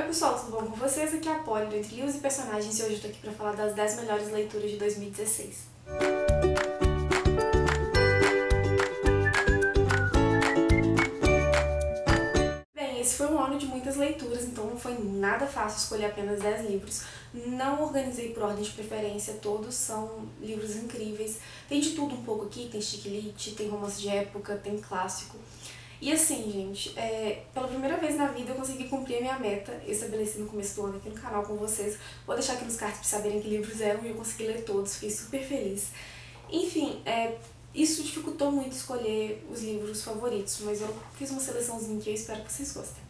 pessoal, tudo bom com vocês? Aqui é a Polly, do Entre Livros e Personagens, e hoje eu tô aqui pra falar das 10 melhores leituras de 2016. Bem, esse foi um ano de muitas leituras, então não foi nada fácil escolher apenas 10 livros. Não organizei por ordem de preferência, todos são livros incríveis. Tem de tudo um pouco aqui, tem chick lit, tem romance de época, tem clássico. E assim, gente, pela primeira vez na vida eu consegui cumprir a minha meta, estabeleci no começo do ano aqui no canal com vocês. Vou deixar aqui nos cards pra saberem que livros eram e eu consegui ler todos, fiquei super feliz. Enfim, isso dificultou muito escolher os livros favoritos, mas eu fiz uma seleçãozinha que eu espero que vocês gostem.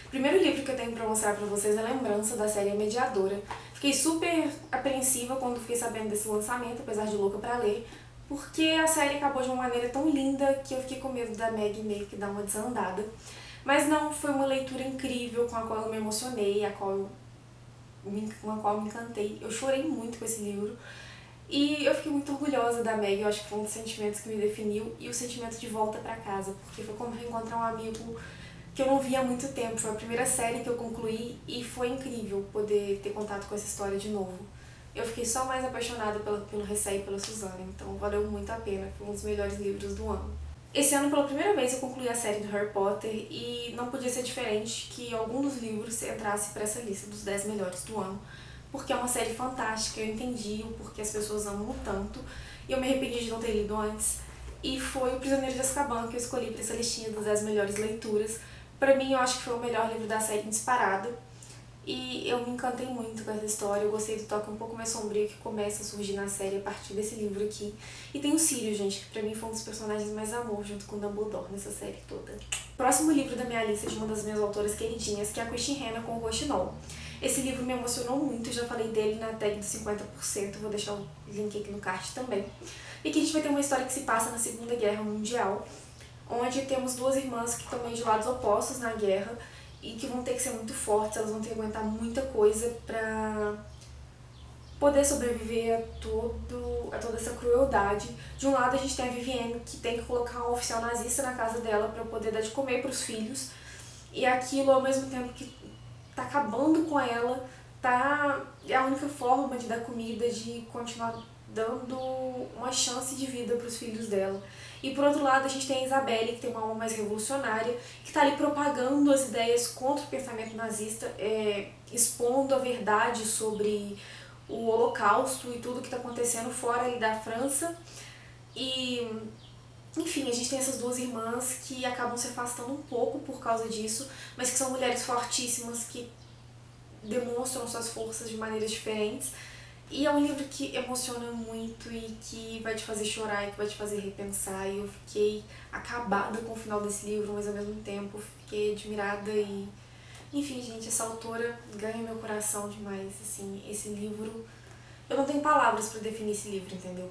O primeiro livro que eu tenho pra mostrar pra vocês é Lembrança, da série A Mediadora. Fiquei super apreensiva quando fiquei sabendo desse lançamento, apesar de louca pra ler, porque a série acabou de uma maneira tão linda que eu fiquei com medo da Meg meio que dar uma desandada. Mas não, foi uma leitura incrível, com a qual eu me emocionei, com a qual eu me encantei. Eu chorei muito com esse livro. E eu fiquei muito orgulhosa da Meg, eu acho que foi um dos sentimentos que me definiu, e o sentimento de volta pra casa, porque foi como reencontrar um amigo que eu não via há muito tempo. Foi a primeira série que eu concluí e foi incrível poder ter contato com essa história de novo. Eu fiquei só mais apaixonada pelo Recém e pela Suzana, então valeu muito a pena, foi um dos melhores livros do ano. Esse ano, pela primeira vez, eu concluí a série do Harry Potter e não podia ser diferente que algum dos livros entrasse para essa lista dos 10 melhores do ano, porque é uma série fantástica, eu entendi o porquê as pessoas amam tanto, e eu me arrependi de não ter lido antes, e foi O Prisioneiro de Azkaban que eu escolhi para essa listinha das 10 melhores leituras. Pra mim, eu acho que foi o melhor livro da série disparado. E eu me encantei muito com essa história, eu gostei do toque um pouco mais sombrio que começa a surgir na série a partir desse livro aqui. E tem o Sirius, gente, que pra mim foi um dos personagens mais amor, junto com o Dumbledore nessa série toda. Próximo livro da minha lista, de uma das minhas autoras queridinhas, que é a Christine Hanna com o Rochinol. Esse livro me emocionou muito, eu já falei dele na tag dos 50%, vou deixar o link aqui no card também. E aqui a gente vai ter uma história que se passa na Segunda Guerra Mundial, onde temos duas irmãs que estão meio de lados opostos na guerra, e que vão ter que ser muito fortes, elas vão ter que aguentar muita coisa pra poder sobreviver a toda essa crueldade. De um lado a gente tem a Vivienne, que tem que colocar um oficial nazista na casa dela pra poder dar de comer pros filhos, e aquilo ao mesmo tempo que tá acabando com ela, é a única forma de dar comida, de continuar dando uma chance de vida pros filhos dela. E por outro lado a gente tem a Isabelle, que tem uma alma mais revolucionária, que está ali propagando as ideias contra o pensamento nazista, expondo a verdade sobre o Holocausto e tudo que está acontecendo fora ali da França. E, enfim, a gente tem essas duas irmãs que acabam se afastando um pouco por causa disso, mas que são mulheres fortíssimas, que demonstram suas forças de maneiras diferentes. E é um livro que emociona muito e que vai te fazer chorar e que vai te fazer repensar. E eu fiquei acabada com o final desse livro, mas ao mesmo tempo fiquei admirada e... Enfim, gente, essa autora ganha meu coração demais, assim, esse livro... Eu não tenho palavras pra definir esse livro, entendeu?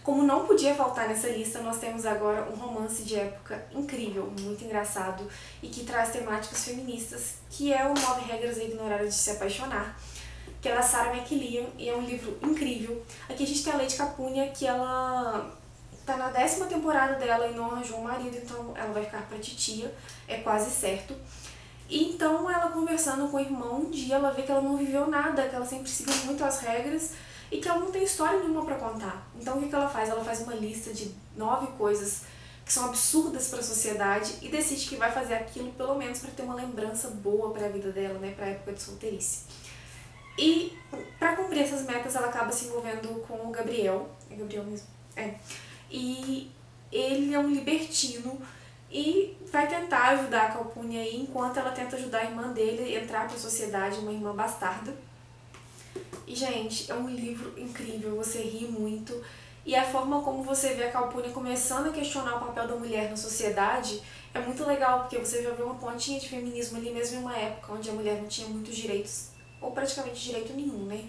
Como não podia faltar nessa lista, nós temos agora um romance de época incrível, muito engraçado e que traz temáticas feministas, que é o 9 Regras a Ignorar Antes de Se Apaixonar, que é da Sarah McLean, e é um livro incrível. Aqui a gente tem a Lady Capunia, que ela tá na 10ª temporada dela e não arranjou um marido, então ela vai ficar pra titia, é quase certo. E então ela conversando com o irmão, um dia ela vê que ela não viveu nada, que ela sempre seguiu muito as regras e que ela não tem história nenhuma pra contar. Então o que ela faz? Ela faz uma lista de 9 coisas que são absurdas para a sociedade e decide que vai fazer aquilo pelo menos pra ter uma lembrança boa pra vida dela, né, pra época de solteirice. E pra cumprir essas metas ela acaba se envolvendo com o Gabriel, é Gabriel mesmo? E ele é um libertino e vai tentar ajudar a Calpurnia aí, enquanto ela tenta ajudar a irmã dele a entrar pra sociedade, uma irmã bastarda. E gente, é um livro incrível, você ri muito, e a forma como você vê a Calpurnia começando a questionar o papel da mulher na sociedade é muito legal, porque você já vê uma pontinha de feminismo ali mesmo em uma época onde a mulher não tinha muitos direitos, ou praticamente direito nenhum, né?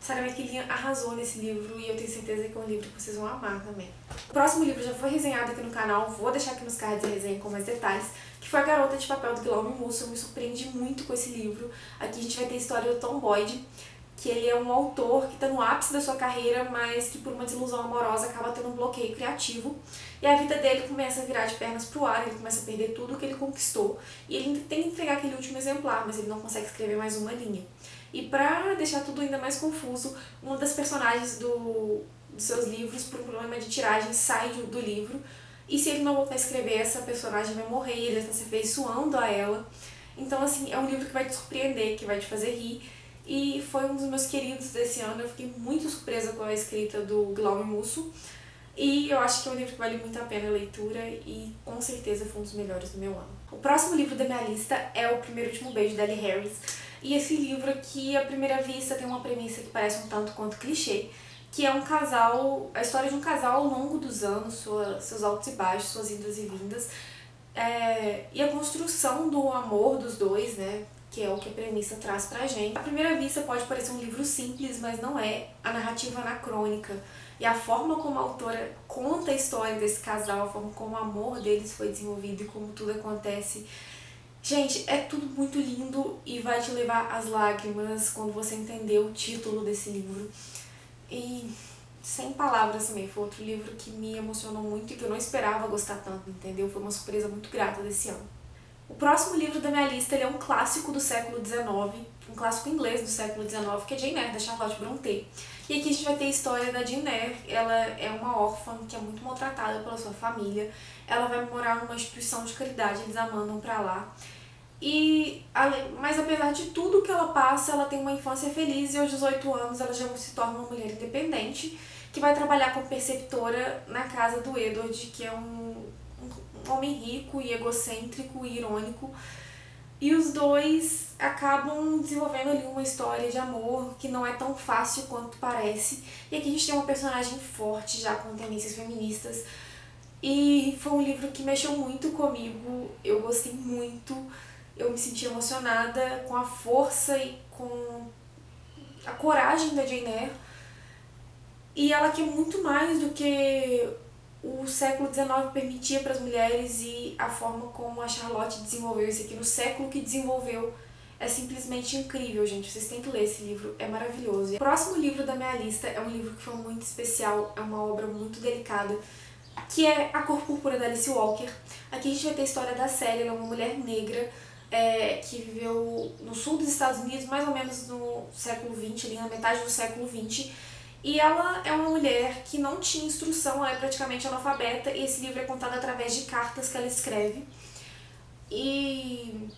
Sarah McLean arrasou nesse livro e eu tenho certeza que é um livro que vocês vão amar também. O próximo livro já foi resenhado aqui no canal, vou deixar aqui nos cards a resenha com mais detalhes, que foi A Garota de Papel, do Guillaume Musso. Eu me surpreendi muito com esse livro. Aqui a gente vai ter a história do Tom Boyd, que ele é um autor que está no ápice da sua carreira, mas que por uma desilusão amorosa acaba tendo um bloqueio criativo. e a vida dele começa a virar de pernas pro ar, ele começa a perder tudo que ele conquistou, e ele tem que entregar aquele último exemplar, mas ele não consegue escrever mais uma linha. E pra deixar tudo ainda mais confuso, uma das personagens dos seus livros, por um problema de tiragem, sai do livro, e se ele não voltar a escrever, essa personagem vai morrer, ele está se afeiçoando a ela. Então, assim, é um livro que vai te surpreender, que vai te fazer rir, e foi um dos meus queridos desse ano. Eu fiquei muito surpresa com a escrita do Glauber Musso, e eu acho que é um livro que vale muito a pena a leitura, e com certeza foi um dos melhores do meu ano. O próximo livro da minha lista é O Primeiro e Último Beijo, da Lee Harris, e esse livro aqui, à primeira vista, tem uma premissa que parece um tanto quanto clichê, que é um casal, a história de um casal ao longo dos anos, seus altos e baixos, suas idas e vindas, e a construção do amor dos dois, né, que é o que a premissa traz pra gente. À primeira vista pode parecer um livro simples, mas não é. A narrativa anacrônica e a forma como a autora conta a história desse casal, a forma como o amor deles foi desenvolvido e como tudo acontece. Gente, é tudo muito lindo e vai te levar às lágrimas quando você entender o título desse livro. E sem palavras também, foi outro livro que me emocionou muito e que eu não esperava gostar tanto, entendeu? Foi uma surpresa muito grata desse ano. O próximo livro da minha lista, ele é um clássico do século XIX, um clássico inglês do século XIX, que é Jane Eyre, da Charlotte Brontë. E aqui a gente vai ter a história da Jane Eyre. Ela é uma órfã que é muito maltratada pela sua família. Ela vai morar numa instituição de caridade, eles a mandam pra lá. Mas apesar de tudo que ela passa, ela tem uma infância feliz e aos 18 anos ela já se torna uma mulher independente que vai trabalhar como preceptora na casa do Edward, que é um homem rico e egocêntrico e irônico. E os dois acabam desenvolvendo ali uma história de amor que não é tão fácil quanto parece. E aqui a gente tem uma personagem forte, já com tendências feministas. E foi um livro que mexeu muito comigo, eu gostei muito. Eu me senti emocionada com a força e com a coragem da Jane Eyre. E ela quer muito mais do que o século XIX permitia para as mulheres, e a forma como a Charlotte desenvolveu isso aqui no século que desenvolveu é simplesmente incrível, gente. Vocês têm que ler esse livro, é maravilhoso. O próximo livro da minha lista é um livro que foi muito especial, é uma obra muito delicada, que é A Cor Púrpura, da Alice Walker. Aqui a gente vai ter a história da Sally, ela é uma mulher negra que viveu no sul dos Estados Unidos, mais ou menos no século XX, ali na metade do século XX. E ela é uma mulher que não tinha instrução, ela é praticamente analfabeta, e esse livro é contado através de cartas que ela escreve. E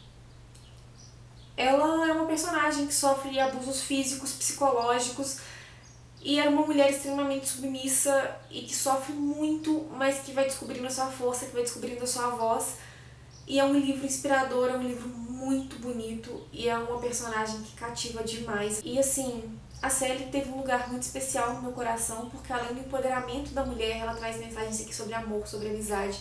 ela é uma personagem que sofre abusos físicos, psicológicos, e era uma mulher extremamente submissa e que sofre muito, mas que vai descobrindo a sua força, que vai descobrindo a sua voz. E é um livro inspirador, é um livro muito bonito e é uma personagem que cativa demais. E assim, a Sally teve um lugar muito especial no meu coração, porque além do empoderamento da mulher, ela traz mensagens aqui sobre amor, sobre amizade,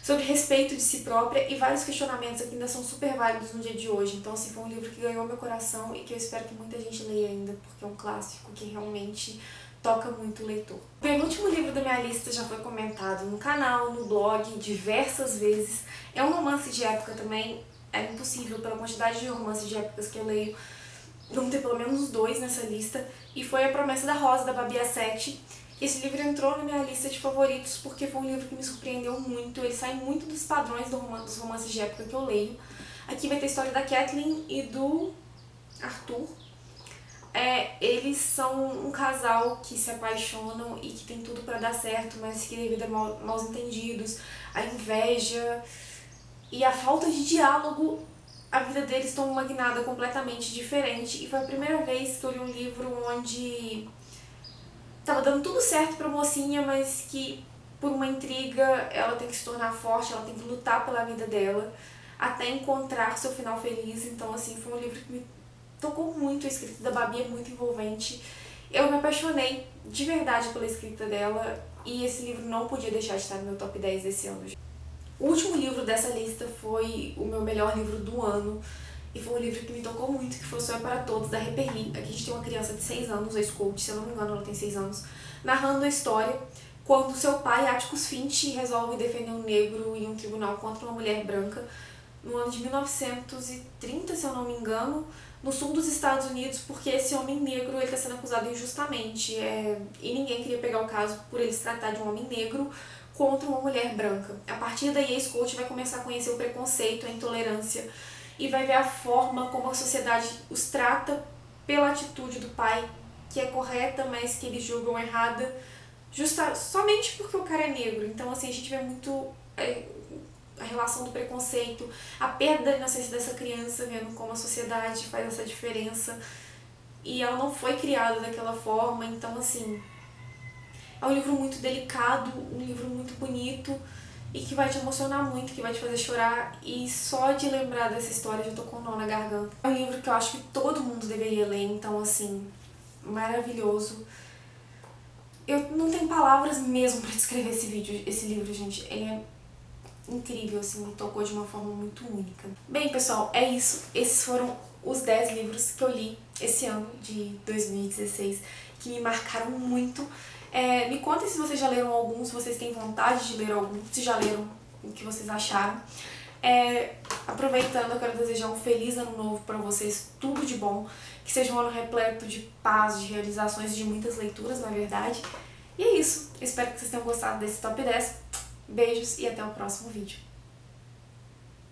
sobre respeito de si própria e vários questionamentos que ainda são super válidos no dia de hoje. Então assim, foi um livro que ganhou meu coração e que eu espero que muita gente leia ainda, porque é um clássico que realmente toca muito o leitor. O penúltimo livro da minha lista já foi comentado no canal, no blog, diversas vezes. É um romance de época também, é impossível, pela quantidade de romances de épocas que eu leio, não ter pelo menos 2 nessa lista, e foi A Promessa da Rosa, da Babi Assette. Esse livro entrou na minha lista de favoritos porque foi um livro que me surpreendeu muito, ele sai muito dos padrões dos romances de época que eu leio. Aqui vai ter a história da Kathleen e do Arthur. Eles são um casal que se apaixonam e que tem tudo pra dar certo, mas que devido a maus entendidos, a inveja e a falta de diálogo, a vida deles está uma guinada completamente diferente. E foi a primeira vez que eu li um livro onde tava dando tudo certo pra mocinha, mas que por uma intriga ela tem que se tornar forte, ela tem que lutar pela vida dela até encontrar seu final feliz. Então assim, foi um livro que me tocou muito, a escrita da Babi é muito envolvente. Eu me apaixonei de verdade pela escrita dela e esse livro não podia deixar de estar no meu top 10 desse ano. O último livro dessa lista foi o meu melhor livro do ano e foi um livro que me tocou muito, que foi O Sonho para Todos, da Harper Lee. Aqui a gente tem uma criança de 6 anos, a Scout, se eu não me engano ela tem 6 anos, narrando a história quando seu pai, Atticus Finch, resolve defender um negro em um tribunal contra uma mulher branca no ano de 1930, se eu não me engano, no sul dos Estados Unidos, porque esse homem negro está sendo acusado injustamente, e ninguém queria pegar o caso por ele se tratar de um homem negro contra uma mulher branca. A partir daí a Scout vai começar a conhecer o preconceito, a intolerância e vai ver a forma como a sociedade os trata pela atitude do pai, que é correta, mas que eles julgam errada, somente porque o cara é negro. Então assim, a gente vê muito a relação do preconceito, a perda da inocência dessa criança, vendo como a sociedade faz essa diferença. E ela não foi criada daquela forma, então assim, é um livro muito delicado, um livro muito bonito e que vai te emocionar muito, que vai te fazer chorar, e só de lembrar dessa história já tô com um nó na garganta. É um livro que eu acho que todo mundo deveria ler, então assim, maravilhoso. Eu não tenho palavras mesmo pra descrever esse livro, gente. Ele é incrível, assim, me tocou de uma forma muito única. Bem, pessoal, é isso. Esses foram os 10 livros que eu li esse ano de 2016, que me marcaram muito. Me contem se vocês já leram algum, se vocês têm vontade de ler algum, se já leram, o que vocês acharam. Aproveitando, eu quero desejar um feliz ano novo para vocês, tudo de bom, que seja um ano repleto de paz, de realizações, de muitas leituras, na verdade. E é isso, espero que vocês tenham gostado desse top 10. Beijos e até o próximo vídeo.